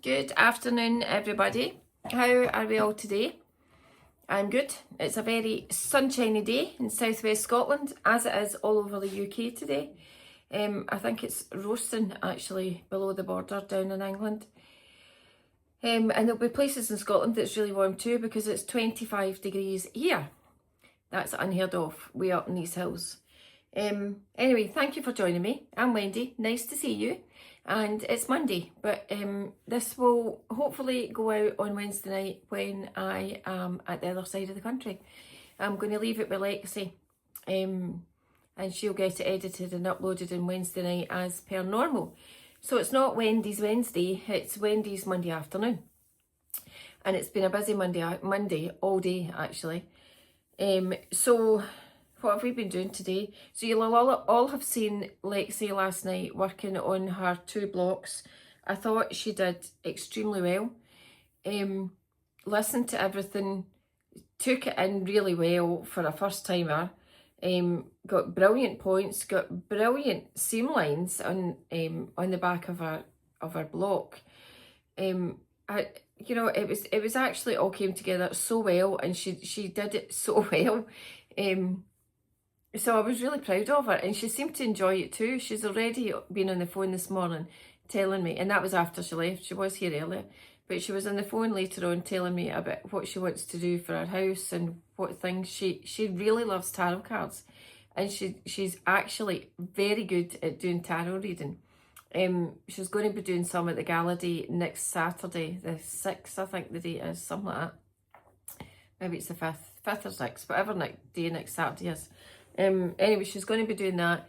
Good afternoon, everybody. How are we all today? I'm good. It's a very sunshiny day in southwest Scotland, as it is all over the UK today. I think it's roasting actually below the border down in England. And there'll be places in Scotland that's really warm too, because it's 25 degrees here. That's unheard of, way up in these hills. Anyway, thank you for joining me. I'm Wendy. Nice to see you. And it's Monday, but this will hopefully go out on Wednesday night when I am at the other side of the country. I'm going to leave it with Lexie, and she'll get it edited and uploaded on Wednesday night as per normal. So it's not Wendy's Wednesday, it's Wendy's Monday afternoon. And it's been a busy Monday all day actually. So what have we been doing today? So you'll all have seen Lexie last night working on her 2 blocks. I thought she did extremely well. Listened to everything, took it in really well for a first timer. Got brilliant points, got brilliant seam lines on the back of her block. It was actually all came together so well, and she did it so well. So I was really proud of her, and she seemed to enjoy it too. She's already been on the phone this morning telling me, and that was after she left. She was here earlier, but she was on the phone later on telling me about what she wants to do for her house and what things. She really loves tarot cards, and she's actually very good at doing tarot reading. She's going to be doing some at the Gallaudet next Saturday, the 6th, I think the date is, something like that. Maybe it's the 5th or 6th, whatever day next Saturday is. Anyway, she's going to be doing that,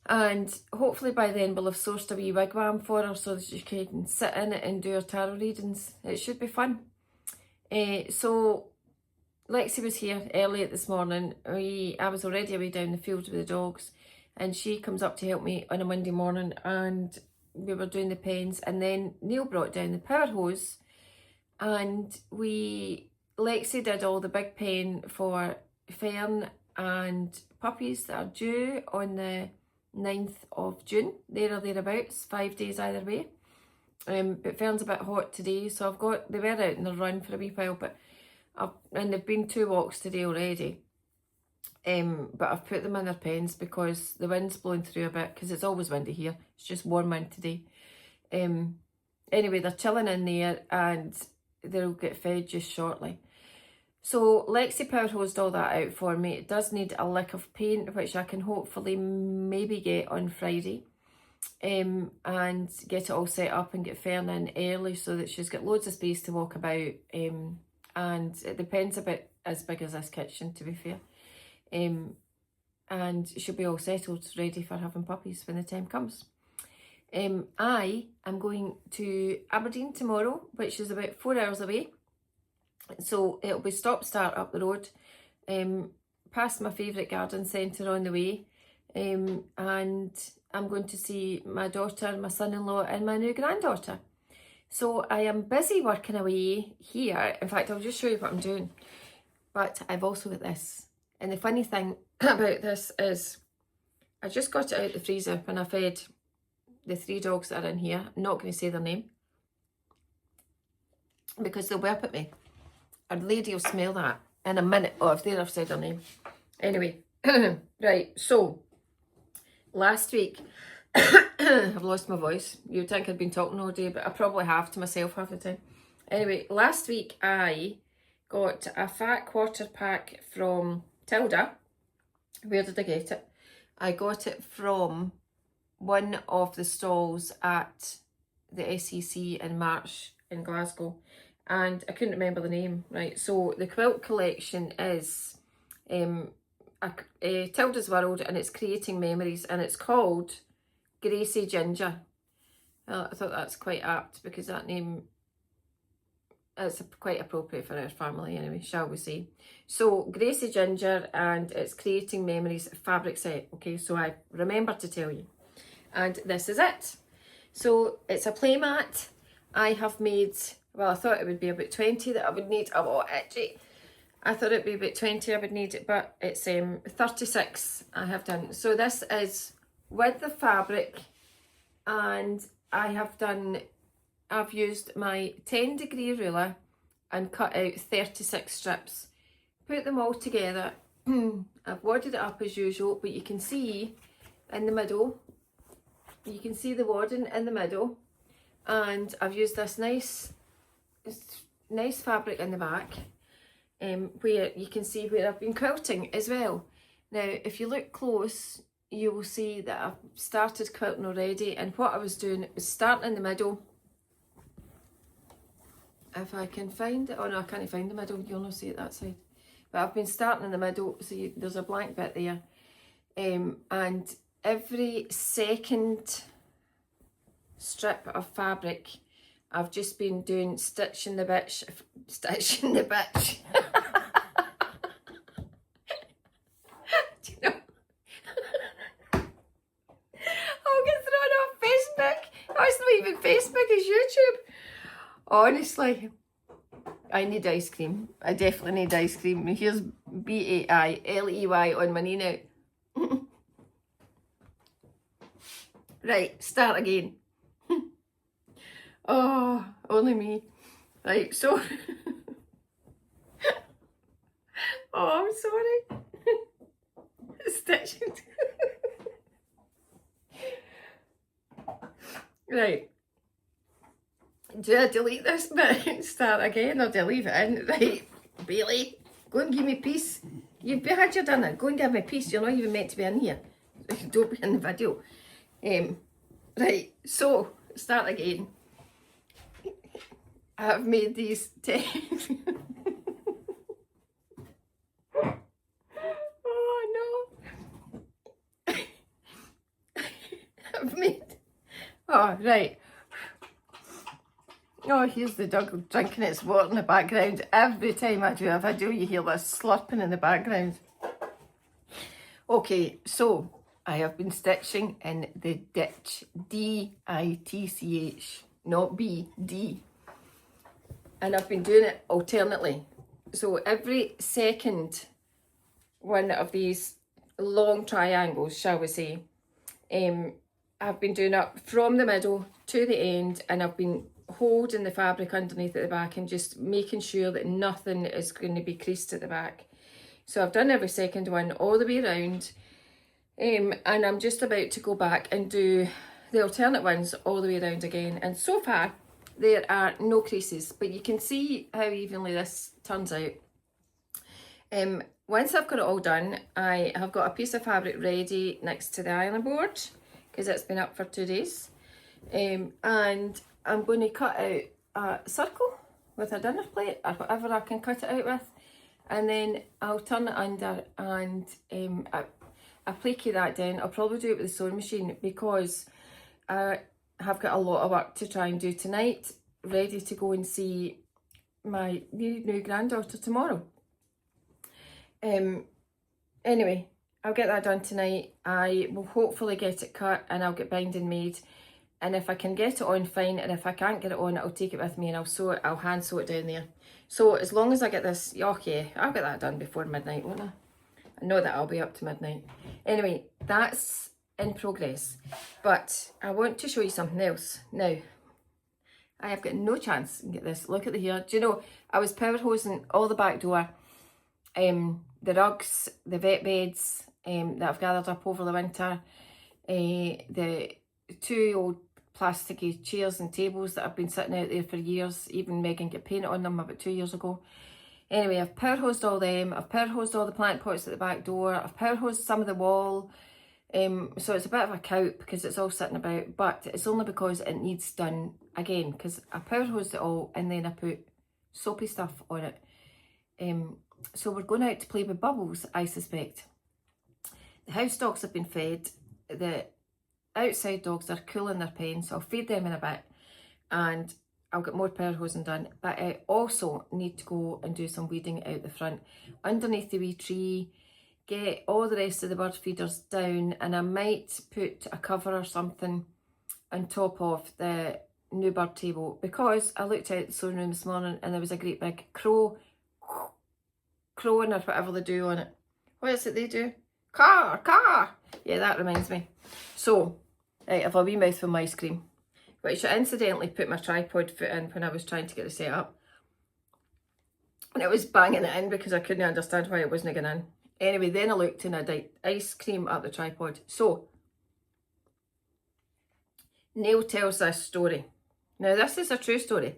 and hopefully by then we'll have sourced a wee wigwam for her so that she can sit in it and do her tarot readings. It should be fun. So Lexie was here early this morning. I was already away down the field with the dogs, and she comes up to help me on a Monday morning, and we were doing the pens, and then Neil brought down the power hose, and Lexie did all the big pen for Fern and puppies that are due on the 9th of June, there or thereabouts, 5 days either way. But Fern's a bit hot today, so they were out in the run for a wee while, and they've been 2 walks today already. But I've put them in their pens because the wind's blowing through a bit, because it's always windy here. It's just warm wind today. Anyway, they're chilling in there, and they'll get fed just shortly. So Lexie power hosed all that out for me. It does need a lick of paint, which I can hopefully maybe get on Friday, and get it all set up and get Fern in early so that she's got loads of space to walk about. And it depends a bit as big as this kitchen, to be fair. And she'll be all settled, ready for having puppies when the time comes. I am going to Aberdeen tomorrow, which is about 4 hours away. So it'll be stop-start up the road, past my favourite garden centre on the way, and I'm going to see my daughter, my son-in-law and my new granddaughter. So I am busy working away here. In fact, I'll just show you what I'm doing. But I've also got this. And the funny thing about this is I just got it out the freezer when I fed the 3 dogs that are in here. I'm not going to say their name because they'll be up at me. A lady will smell that in a minute. Oh, if they've said her name. Anyway, right, so last week, I've lost my voice. You'd think I'd been talking all day, but I probably have to myself half the time. Anyway, last week I got a fat quarter pack from Tilda. Where did I get it? I got it from one of the stalls at the SEC in March in Glasgow. And I couldn't remember the name, right? So the quilt collection is Tilda's World, and it's Creating Memories, and it's called Gracie Ginger. Well, I thought that's quite apt because that name is quite appropriate for our family anyway, shall we say. So Gracie Ginger, and it's Creating Memories fabric set. Okay, so I remember to tell you. And this is it. So it's a playmat. I have made... Well, I thought it would be about 20 that I would need. Oh, itchy. I thought it'd be about 20 I would need, but it's 36 I have done. So this is with the fabric, and I have done I've used my 10-degree ruler and cut out 36 strips. Put them all together. I've wadded it up as usual, but you can see in the middle, you can see the wadding in the middle, and I've used this nice fabric in the back, where you can see where I've been quilting as well. Now, if you look close, you will see that I've started quilting already, and what I was doing was starting in the middle. If I can find it, oh no, I can't find the middle, you'll not see it that side. But I've been starting in the middle, so there's a blank bit there. And every second strip of fabric, I've just been doing stitching the bitch. Do you know? I'll get thrown off Facebook. Oh, it's not even Facebook, it's YouTube. Honestly, I need ice cream. I definitely need ice cream. Here's BAILEY on my knee now. Right, start again. Oh, only me. Right, so. Oh, I'm sorry. Stitching. Right. Do I delete this bit and start again, or do I leave it in? Right, Bailey, go and give me peace. You've had your dinner, go and give me peace. You're not even meant to be in here. Don't be in the video. Right, so, start again. I've made these 10. Oh no. I've made. Oh, right. Oh, here's the dog drinking its water in the background. Every time I do a video, you hear this slurping in the background. Okay, so I have been stitching in the ditch. D-I-T-C-H, not B, D. And I've been doing it alternately. So every second one of these long triangles, shall we say, I've been doing up from the middle to the end, and I've been holding the fabric underneath at the back and just making sure that nothing is going to be creased at the back. So I've done every second one all the way around, and I'm just about to go back and do the alternate ones all the way around again. And so far there are no creases, but you can see how evenly this turns out. Once I've got it all done, I have got a piece of fabric ready next to the ironing board because it's been up for 2 days, and I'm going to cut out a circle with a dinner plate or whatever I can cut it out with, and then I'll turn it under and I placate that down. I'll probably do it with the sewing machine because I have got a lot of work to try and do tonight, ready to go and see my new granddaughter tomorrow. Anyway, I'll get that done tonight. I will hopefully get it cut and I'll get binding made. And if I can get it on, fine. And if I can't get it on, I'll take it with me and I'll sew it. I'll hand sew it down there. So as long as I get this, okay, I'll get that done before midnight, won't I? I know that I'll be up to midnight. Anyway, that's in progress. But I want to show you something else. Now, I have got no chance to get this. Look at the hair. Do you know, I was power hosing all the back door, the rugs, the vet beds that I've gathered up over the winter, the 2 old plasticky chairs and tables that have been sitting out there for years. Even Megan got paint on them about 2 years ago. Anyway, I've power hosed all them. I've power hosed all the plant pots at the back door. I've power hosed some of the wall. So it's a bit of a cout because it's all sitting about, but it's only because it needs done again, because I power hosed it all and then I put soapy stuff on it. So we're going out to play with bubbles, I suspect. The house dogs have been fed. The outside dogs are cool in their pen, so I'll feed them in a bit and I'll get more power hosing done. But I also need to go and do some weeding out the front, underneath the wee tree, get all the rest of the bird feeders down, and I might put a cover or something on top of the new bird table, because I looked out the sewing room this morning and there was a great big crowing or whatever they do on it. What is it they do? Car! Yeah, that reminds me. So, right, I've a wee mouthful of ice cream. which I incidentally put my tripod foot in when I was trying to get the set up. And it was banging it in because I couldn't understand why it wasn't getting in. Anyway, then I looked and I had ice cream up the tripod. So, Neil tells this story. Now, this is a true story.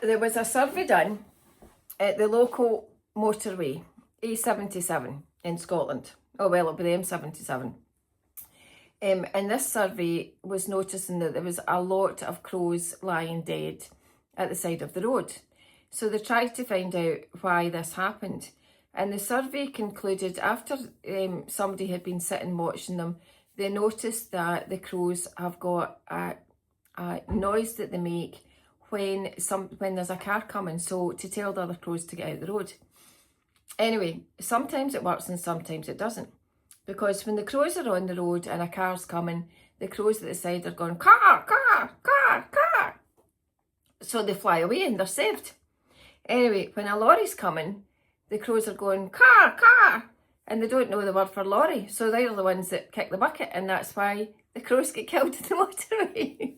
There was a survey done at the local motorway, A77 in Scotland. Oh, well, it'll be the M77. And this survey was noticing that there was a lot of crows lying dead at the side of the road. So they tried to find out why this happened. And the survey concluded after somebody had been sitting watching them, they noticed that the crows have got a noise that they make when there's a car coming, so to tell the other crows to get out the road. Anyway, sometimes it works and sometimes it doesn't. Because when the crows are on the road and a car's coming, the crows at the side are going, car, car, car, car. So they fly away and they're saved. Anyway, when a lorry's coming, the crows are going, car, car. And they don't know the word for lorry. So they're the ones that kick the bucket. And that's why the crows get killed in the motorway.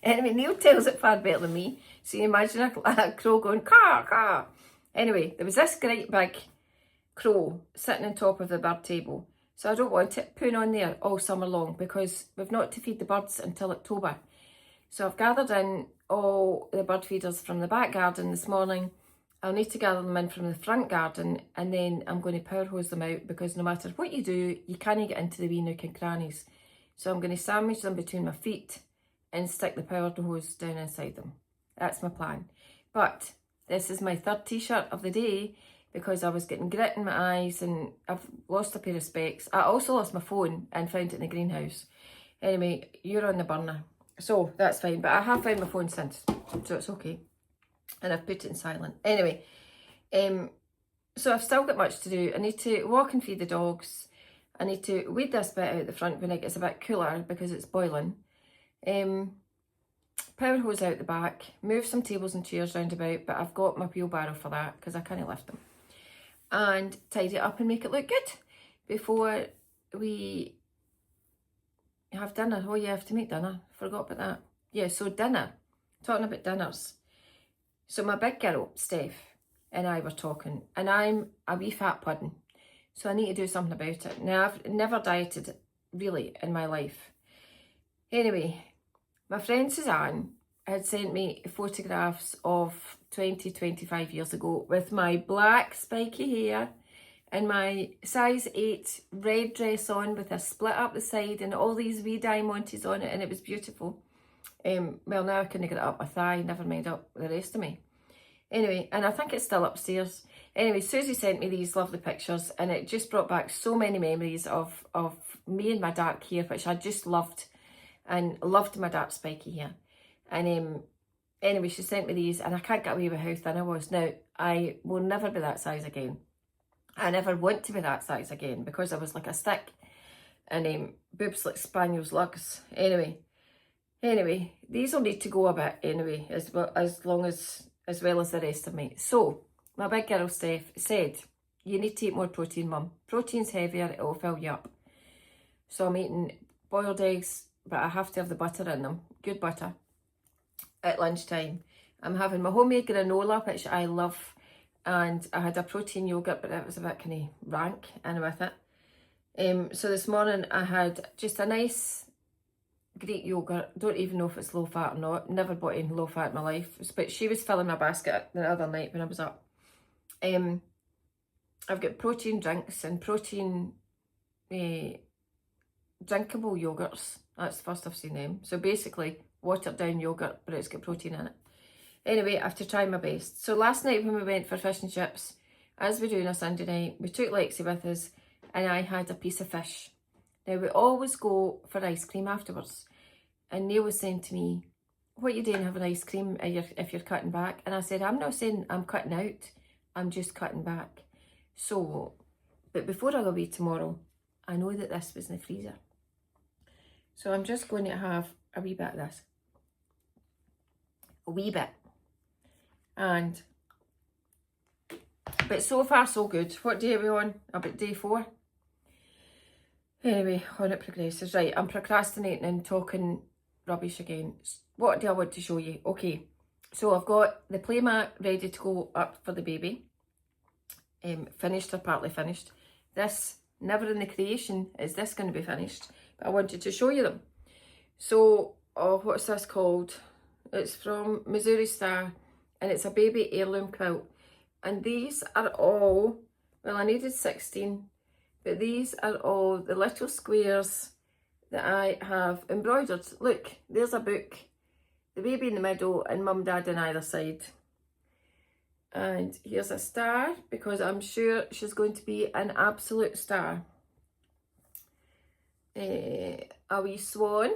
Anyway, Neil tells it far better than me. So you imagine a crow going, car, car. Anyway, there was this great big crow sitting on top of the bird table. So I don't want it put on there all summer long because we've not to feed the birds until October. So I've gathered in all the bird feeders from the back garden this morning. I'll need to gather them in from the front garden and then I'm going to power hose them out because no matter what you do, you can't get into the wee nook and crannies. So I'm going to sandwich them between my feet and stick the power hose down inside them. That's my plan. But this is my third t-shirt of the day because I was getting grit in my eyes and I've lost a pair of specs. I also lost my phone and found it in the greenhouse. Anyway, you're on the burner. So that's fine, but I have found my phone since, so it's okay. And I've put it in silent. Anyway, so I've still got much to do. I need to walk and feed the dogs. I need to weed this bit out the front when it gets a bit cooler because it's boiling. Power hose out the back, move some tables and chairs round about, but I've got my wheelbarrow for that because I can't lift them. And tidy it up and make it look good before we have dinner. Oh yeah, I have to make dinner. Forgot about that. Yeah, so dinner. Talking about dinners. So my big girl, Steph, and I were talking, and I'm a wee fat pudding. So I need to do something about it. Now, I've never dieted really in my life. Anyway, my friend Suzanne had sent me photographs of 25 years ago with my black spiky hair and my size 8 red dress on with a split up the side and all these wee diamonds on it, and it was beautiful. Well, now I couldn't get it up my thigh, never mind up the rest of me. Anyway, and I think it's still upstairs. Anyway, Susie sent me these lovely pictures and it just brought back so many memories of me and my dark hair, which I just loved, and loved my dark spiky hair. And anyway, she sent me these and I can't get away with how thin I was. Now, I will never be that size again. I never want to be that size again because I was like a stick and boobs like spaniels' lugs. Anyway, these will need to go a bit anyway, as well as the rest of me. So, my big girl Steph said, you need to eat more protein, Mum. Protein's heavier, it will fill you up. So I'm eating boiled eggs, but I have to have the butter in them. Good butter. At lunchtime. I'm having my homemade granola, which I love. And I had a protein yoghurt, but it was a bit kind of rank in with it. So this morning I had just a nice Greek yoghurt. Don't even know if it's low fat or not. Never bought any low fat in my life. But she was filling my basket the other night when I was up. I've got protein drinks and protein drinkable yogurts. That's the first I've seen them. So basically watered down yoghurt, but it's got protein in it. Anyway, I have to try my best. So last night when we went for fish and chips, as we do on a Sunday night, we took Lexie with us and I had a piece of fish. Now we always go for ice cream afterwards. And Neil was saying to me, what are you doing having ice cream if you're cutting back? And I said, I'm not saying I'm cutting out, I'm just cutting back. So, but before I go away tomorrow, I know that this was in the freezer. So I'm just going to have a wee bit of this. A wee bit. But so far so good. What day are we on? About day 4. Anyway, on it progresses. Right, I'm procrastinating and talking rubbish again. What do I want to show you? Okay, so I've got the playmat ready to go up for the baby. Finished or partly finished. This, never in the creation is this going to be finished, but I wanted to show you them. So, oh, what's this called? It's from Missouri Star, and it's a baby heirloom quilt. And these are all, well, I needed 16, but these are all the little squares that I have embroidered. Look, there's a book, the baby in the middle, and mum, dad on either side. And here's a star, because I'm sure she's going to be an absolute star. A wee swan.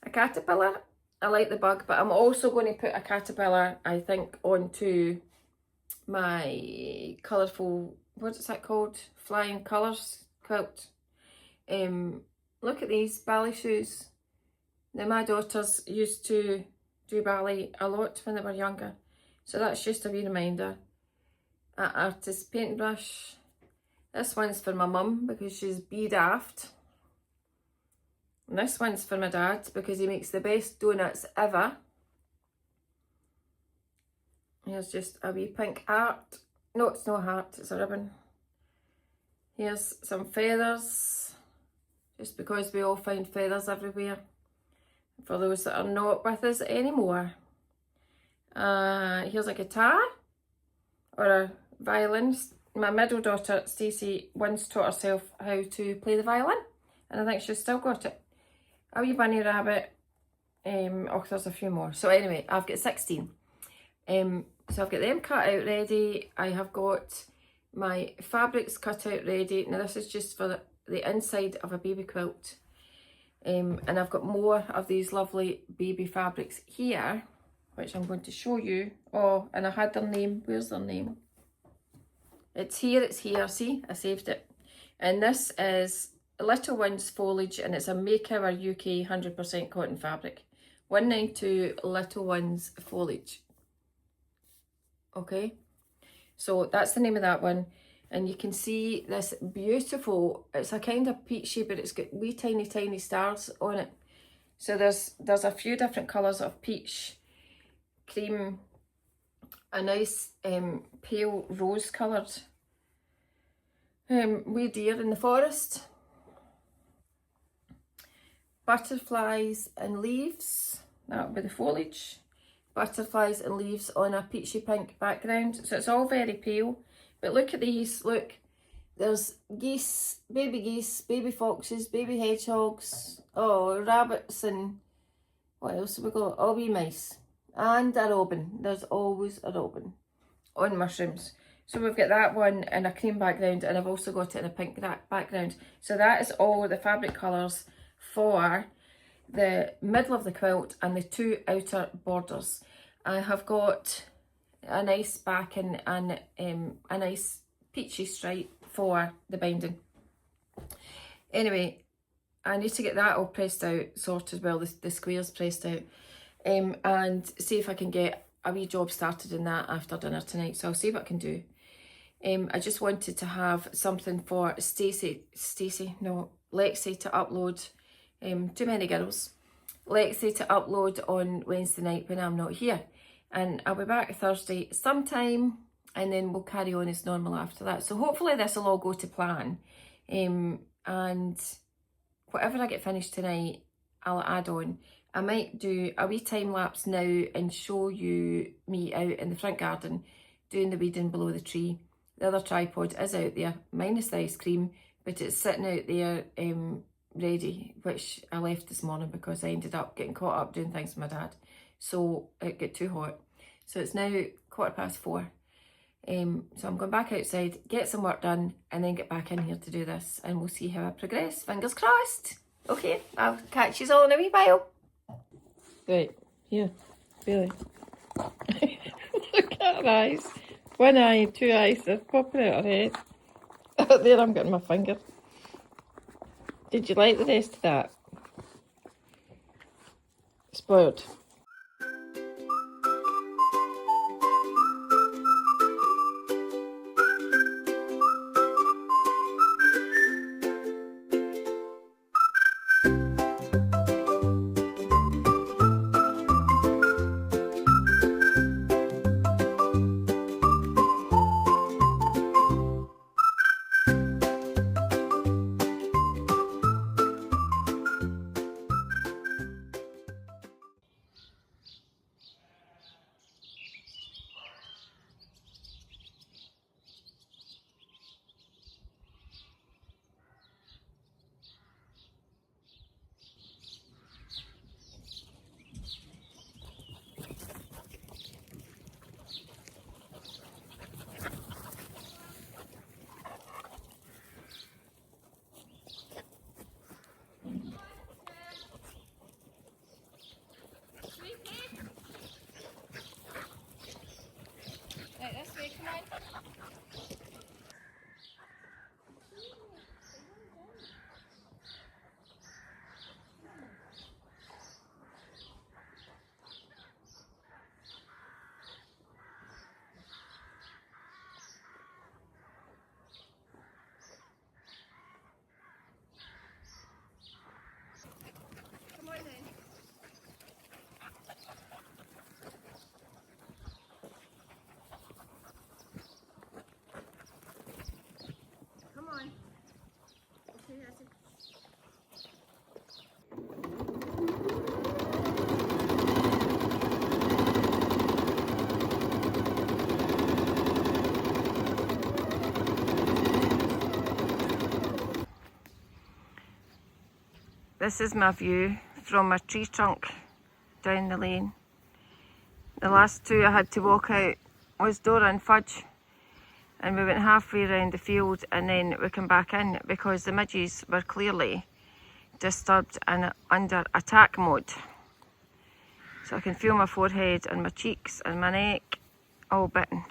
A caterpillar. I like the bug, but I'm also going to put a caterpillar, I think, onto my colourful, what's that called? Flying colours quilt. Look at these ballet shoes. Now, my daughters used to do ballet a lot when they were younger. So that's just a wee reminder. An artist paintbrush. This one's for my mum because she's daft. And this one's for my dad because he makes the best donuts ever. Here's just a wee pink heart. No, it's no heart, it's a ribbon. Here's some feathers, just because we all find feathers everywhere. For those that are not with us anymore. Here's a guitar or a violin. My middle daughter, Stacey, once taught herself how to play the violin, and I think she's still got it. A wee bunny rabbit. Oh, there's a few more. So anyway, I've got 16. So I've got them cut out ready. I have got my fabrics cut out ready. Now this is just for the inside of a baby quilt. And I've got more of these lovely baby fabrics here, which I'm going to show you. Oh, and I had their name. Where's their name? It's here, see, I saved it. And this is Little Ones Foliage, and it's a Make Our UK 100% cotton fabric. 192 Little Ones Foliage. Okay, so that's the name of that one. And you can see this beautiful, it's a kind of peachy, but it's got wee tiny stars on it. So there's a few different colours of peach, cream, a nice pale rose coloured wee deer in the forest, butterflies and leaves, that would be the foliage, butterflies and leaves on a peachy pink background. So it's all very pale. But look at these, look, there's geese, baby foxes, baby hedgehogs, oh, rabbits, and what else have we got? Oh, wee mice. And a robin, there's always a robin on mushrooms. So we've got that one in a cream background, and I've also got it in a pink background. So that is all the fabric colours for the middle of the quilt and the two outer borders. I have got a nice backing and a nice peachy stripe for the binding. Anyway, I need to get that all pressed out, sorted well, the squares pressed out, and see if I can get a wee job started in that after dinner tonight. So I'll see what I can do. I just wanted to have something for Lexie to upload. Too many girls. Lexie to upload on Wednesday night when I'm not here. And I'll be back Thursday sometime, and then we'll carry on as normal after that. So hopefully this will all go to plan. And whatever I get finished tonight, I'll add on. I might do a wee time lapse now and show you me out in the front garden doing the weeding below the tree. The other tripod is out there, minus the ice cream, but it's sitting out there ready, which I left this morning because I ended up getting caught up doing things with my dad. So it got too hot. So it's now 4:15. So I'm going back outside, get some work done, and then get back in here to do this, and we'll see how I progress. Fingers crossed. Okay, I'll catch you all in a wee while. Right, here, Billy. Look at her eyes. One eye, two eyes, they're popping out her head. Out there, I'm getting my finger. Did you like the rest of that? Spoiled. This is my view from my tree trunk down the lane. The last two I had to walk out was Dora and Fudge, and we went halfway around the field and then we came back in because the midges were clearly disturbed and under attack mode. So I can feel my forehead and my cheeks and my neck all bitten.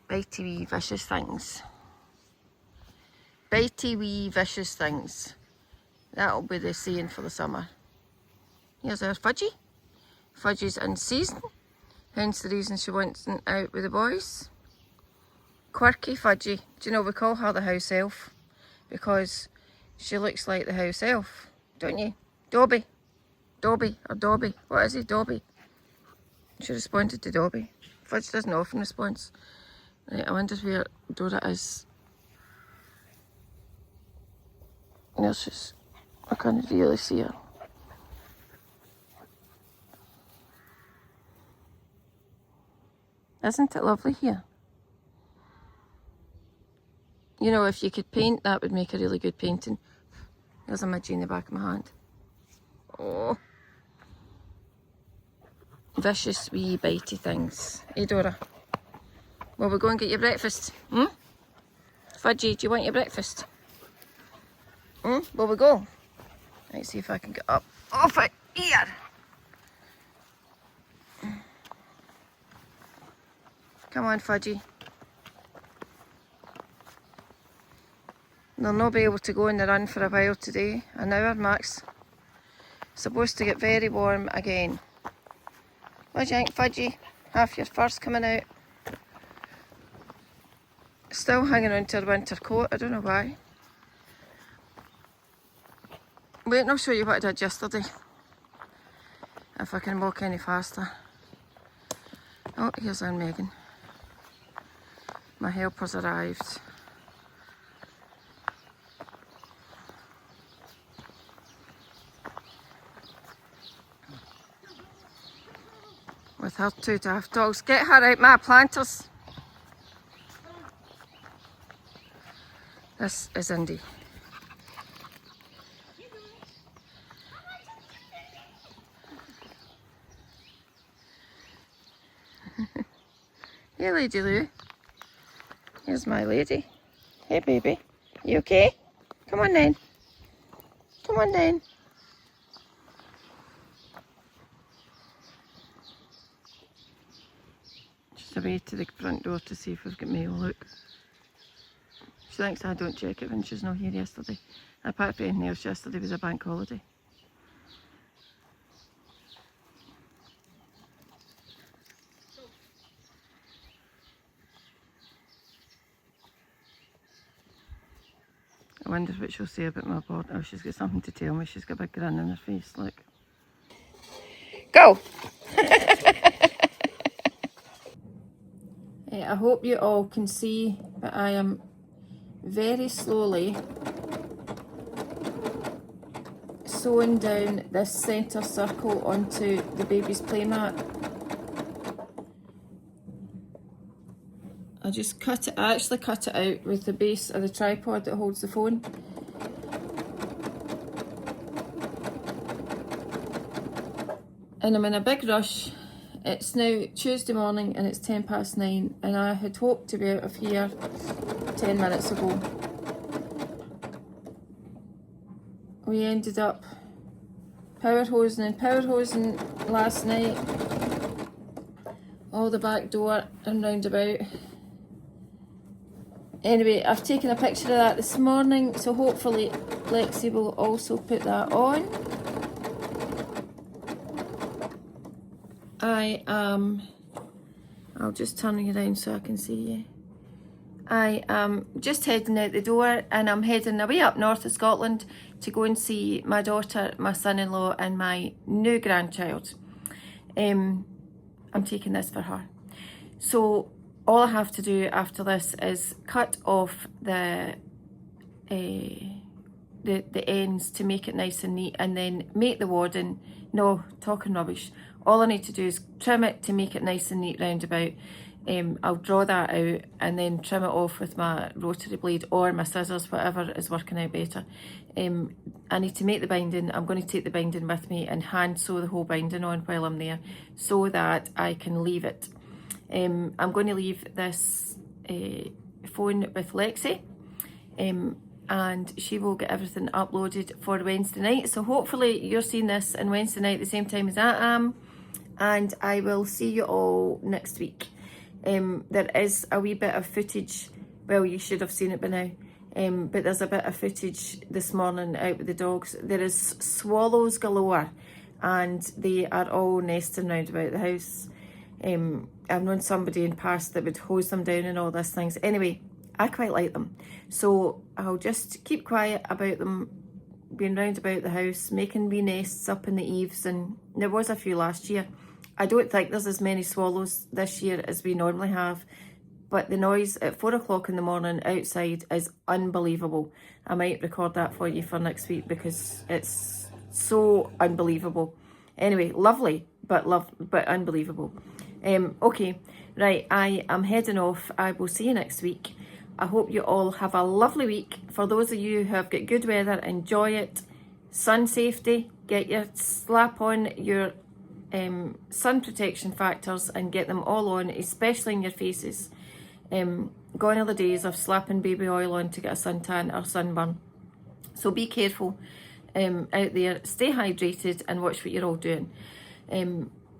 Bitey wee vicious things. Bitey wee vicious things. That'll be the saying for the summer. Here's our Fudgy. Fudgy's in season, hence the reason she wasn't out with the boys. Quirky Fudgy. Do you know we call her the house elf? Because she looks like the house elf, don't you? Dobby. Dobby or Dobby. What is he? Dobby. She responded to Dobby. Fudge doesn't often respond. Right, I wonder where Dora is. There she is. I can't really see her. Isn't it lovely here? You know, if you could paint, that would make a really good painting. There's a midgie in the back of my hand. Oh. Vicious wee bitey things. Hey Dora. Will we go and get your breakfast? Hmm? Fudgy, do you want your breakfast? Hmm? Will we go? Let's see if I can get up off it here. Come on, Fudgy. They'll not be able to go on the run for a while today. An hour max. Supposed to get very warm again. What do you think, Fudgy? Half your fur's coming out. Still hanging on to her winter coat. I don't know why. Wait, and I'll show you what I did yesterday. If I can walk any faster. Oh, here's Aunt Megan. My helper's arrived. With her two daft dogs. Get her out my planters. This is Indy. Hey Lady Lou. Here's my lady. Hey baby. You okay? Come on then. Come on then. Just away to the front door to see if we've got mail, look. She thinks I don't check it when she's not here yesterday. Apart from anything else, yesterday was a bank holiday. I wonder what she'll say about my board. Oh, she's got something to tell me. She's got a big grin on her face, look. Go! I hope you all can see that I am very slowly sewing down this centre circle onto the baby's playmat. I just cut it, I actually cut it out with the base of the tripod that holds the phone. And I'm in a big rush. It's now Tuesday morning and it's 9:10 and I had hoped to be out of here 10 minutes ago. We ended up power hosing last night. All the back door and round about. Anyway, I've taken a picture of that this morning, so hopefully Lexie will also put that on. I'll just turn you around so I can see you. I am just heading out the door and I'm heading away up north of Scotland to go and see my daughter, my son-in-law and my new grandchild. I'm taking this for her. So all I have to do after this is cut off the ends to make it nice and neat and then make the wadding. No, talking rubbish. All I need to do is trim it to make it nice and neat round about. I'll draw that out and then trim it off with my rotary blade or my scissors, whatever is working out better. I need to make the binding. I'm going to take the binding with me and hand sew the whole binding on while I'm there so that I can leave it. I'm going to leave this phone with Lexie, and she will get everything uploaded for Wednesday night. So hopefully you're seeing this on Wednesday night at the same time as I am, and I will see you all next week. There is a wee bit of footage, well, you should have seen it by now, but there's a bit of footage this morning out with the dogs. There is swallows galore, and they are all nesting round about the house. I've known somebody in the past that would hose them down and all these things. Anyway, I quite like them, so I'll just keep quiet about them being round about the house, making wee nests up in the eaves, and there was a few last year. I don't think there's as many swallows this year as we normally have, but the noise at 4 o'clock in the morning outside is unbelievable. I might record that for you for next week because it's so unbelievable. Anyway, lovely, but unbelievable. Okay, right, I am heading off. I will see you next week. I hope you all have a lovely week. For those of you who have got good weather, enjoy it. Sun safety, get your slap on your sun protection factors and get them all on, especially in your faces. Gone are the days of slapping baby oil on to get a suntan or sunburn. So be careful out there, stay hydrated and watch what you're all doing.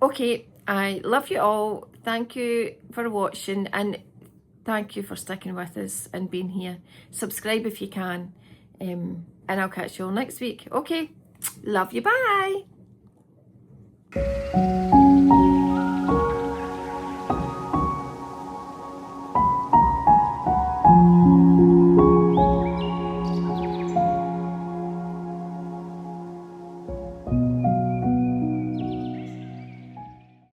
Okay, I love you all. Thank you for watching and thank you for sticking with us and being here. Subscribe if you can, and I'll catch you all next week. Okay, love you, bye.